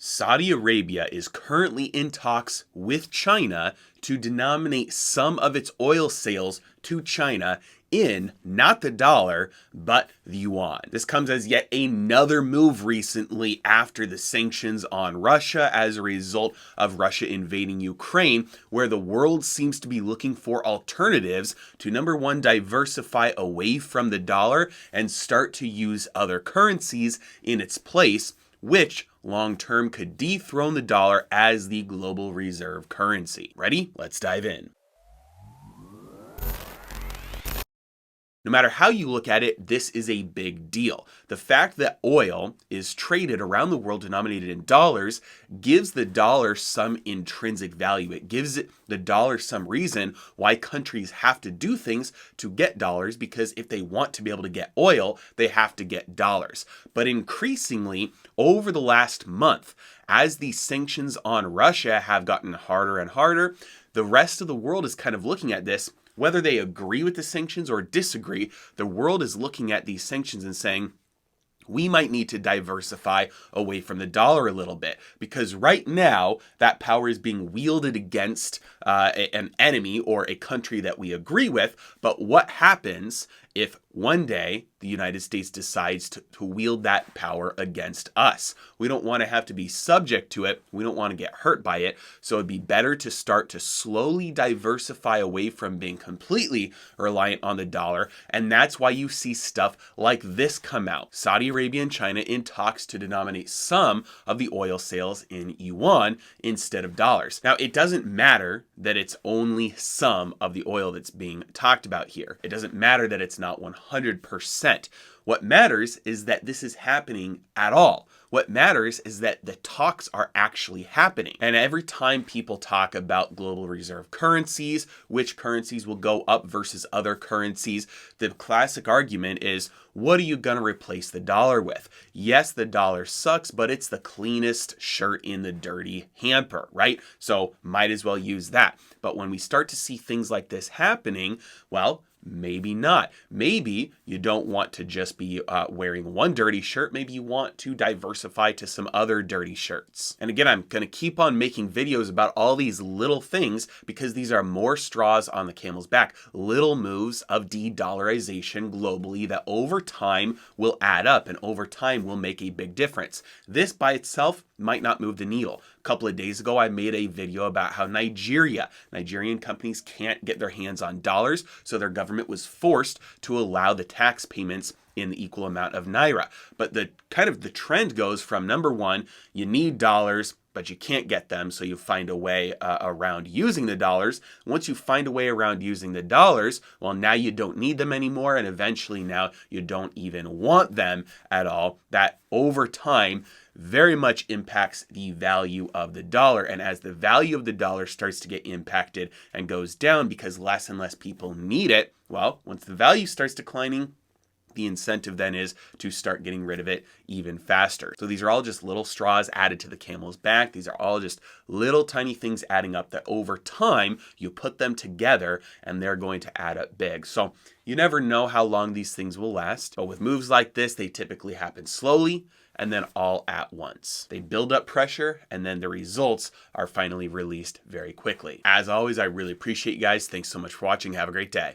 Saudi Arabia is currently in talks with China to denominate some of its oil sales to China in not the dollar, but the yuan. This comes as yet another move recently after the sanctions on Russia as a result of Russia invading Ukraine, where the world seems to be looking for alternatives to, number one, diversify away from the dollar and start to use other currencies in its place, which long-term could dethrone the dollar as the global reserve currency. Ready? Let's dive in. No matter how you look at it, this is a big deal. The fact that oil is traded around the world denominated in dollars gives the dollar some intrinsic value. It gives the dollar some reason why countries have to do things to get dollars, because if they want to be able to get oil, they have to get dollars. But increasingly, over the last month, as the sanctions on Russia have gotten harder and harder, the rest of the world is kind of looking at this. Whether they agree with the sanctions or disagree, the world is looking at these sanctions and saying, we might need to diversify away from the dollar a little bit, because right now that power is being wielded against an enemy or a country that we agree with. But what happens if one day the United States decides to wield that power against us? We don't want to have to be subject to it. We don't want to get hurt by it. So it'd be better to start to slowly diversify away from being completely reliant on the dollar. And that's why you see stuff like this come out. Saudi Arabia and China in talks to denominate some of the oil sales in yuan instead of dollars. Now, it doesn't matter that it's only some of the oil that's being talked about here. It doesn't matter that it's not 100%. What matters is that this is happening at all. What matters is that the talks are actually happening. And every time people talk about global reserve currencies, which currencies will go up versus other currencies, the classic argument is, what are you going to replace the dollar with? Yes, the dollar sucks, but it's the cleanest shirt in the dirty hamper, right? So might as well use that. But when we start to see things like this happening, well, maybe not. Maybe you don't want to just be wearing one dirty shirt. Maybe you want to diversify to some other dirty shirts. And again, I'm going to keep on making videos about all these little things, because these are more straws on the camel's back. Little moves of de-dollarization globally that over time will add up and over time will make a big difference. This by itself might not move the needle. A couple of days ago, I made a video about how Nigerian companies can't get their hands on dollars, so their government was forced to allow the tax payments in the equal amount of naira. But the trend goes from, number one, you need dollars, but you can't get them, so you find a way around using the dollars. Once you find a way around using the dollars, well, now you don't need them anymore, and eventually now you don't even want them at all. That over time very much impacts the value of the dollar. And as the value of the dollar starts to get impacted and goes down because less and less people need it, well, once the value starts declining, the incentive then is to start getting rid of it even faster. So these are all just little straws added to the camel's back. These are all just little tiny things adding up that over time you put them together and they're going to add up big. So you never know how long these things will last. But with moves like this, they typically happen slowly and then all at once. They build up pressure and then the results are finally released very quickly. As always, I really appreciate you guys. Thanks so much for watching. Have a great day.